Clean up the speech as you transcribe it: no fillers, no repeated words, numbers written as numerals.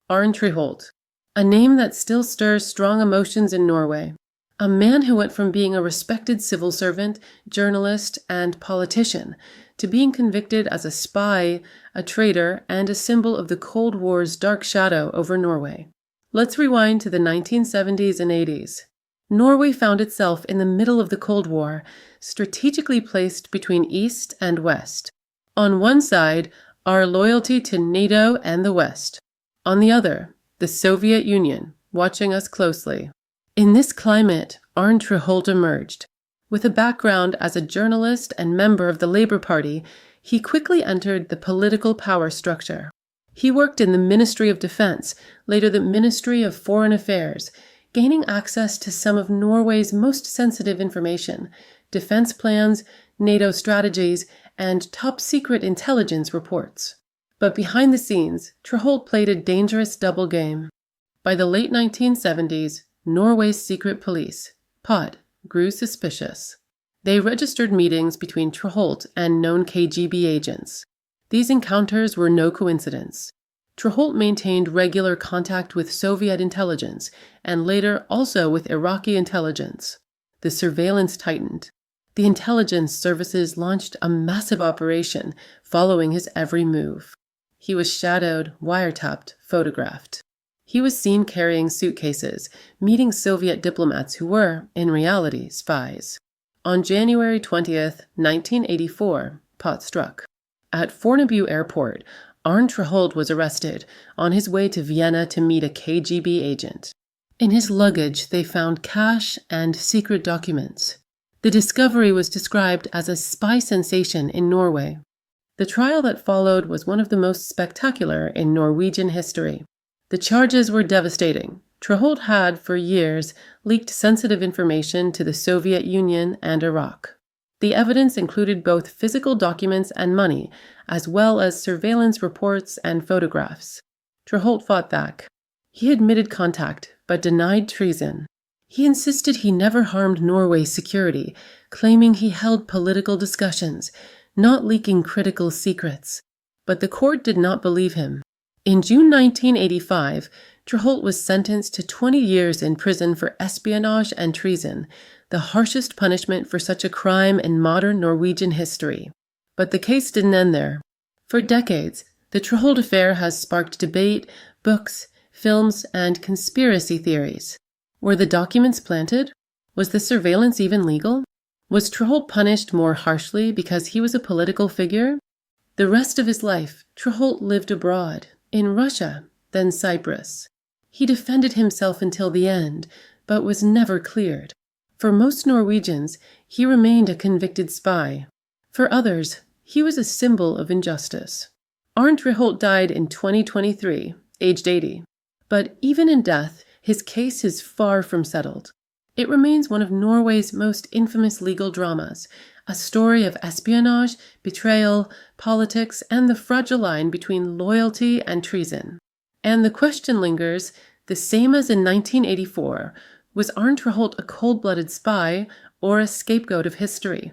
Arne Treholt, a name that still stirs strong emotions in Norway. A man who went from being a respected civil servant, journalist, and politician to being convicted as a spy, a traitor, and a symbol of the Cold War's dark shadow over Norway. Let's rewind to the 1970s and 80s. Norway found itself in the middle of the Cold War, strategically placed between East and West. On one side, our loyalty to NATO and the West. On the other, the Soviet Union, watching us closely. In this climate, Arne Treholt emerged. With a background as a journalist and member of the Labour Party, he quickly entered the political power structure. He worked in the Ministry of Defence, later the Ministry of Foreign Affairs, gaining access to some of Norway's most sensitive information, defence plans, NATO strategies, and top-secret intelligence reports. But behind the scenes, Treholt played a dangerous double game. By the late 1970s, Norway's secret police, POD, grew suspicious. They registered meetings between Treholt and known KGB agents. These encounters were no coincidence. Treholt maintained regular contact with Soviet intelligence and later also with Iraqi intelligence. The surveillance tightened. The intelligence services launched a massive operation following his every move. He was shadowed, wiretapped, photographed. He was seen carrying suitcases, meeting Soviet diplomats who were, in reality, spies. On January 20th, 1984, pot struck. At Fornebu Airport, Arne Treholt was arrested on his way to Vienna to meet a KGB agent. In his luggage, they found cash and secret documents. The discovery was described as a spy sensation in Norway. The trial that followed was one of the most spectacular in Norwegian history. The charges were devastating. Treholt had, for years, leaked sensitive information to the Soviet Union and Iraq. The evidence included both physical documents and money, as well as surveillance reports and photographs. Treholt fought back. He admitted contact, but denied treason. He insisted he never harmed Norway's security, claiming he held political discussions, not leaking critical secrets. But the court did not believe him. In June 1985, Treholt was sentenced to 20 years in prison for espionage and treason, the harshest punishment for such a crime in modern Norwegian history. But the case didn't end there. For decades, the Treholt affair has sparked debate, books, films, and conspiracy theories. Were the documents planted? Was the surveillance even legal? Was Treholt punished more harshly because he was a political figure? The rest of his life, Treholt lived abroad, in Russia, then Cyprus. He defended himself until the end, but was never cleared. For most Norwegians, he remained a convicted spy. For others, he was a symbol of injustice. Arne Treholt died in 2023, aged 80. But even in death, his case is far from settled. It remains one of Norway's most infamous legal dramas, a story of espionage, betrayal, politics, and the fragile line between loyalty and treason. And the question lingers, the same as in 1984, was Arne Treholt a cold-blooded spy or a scapegoat of history,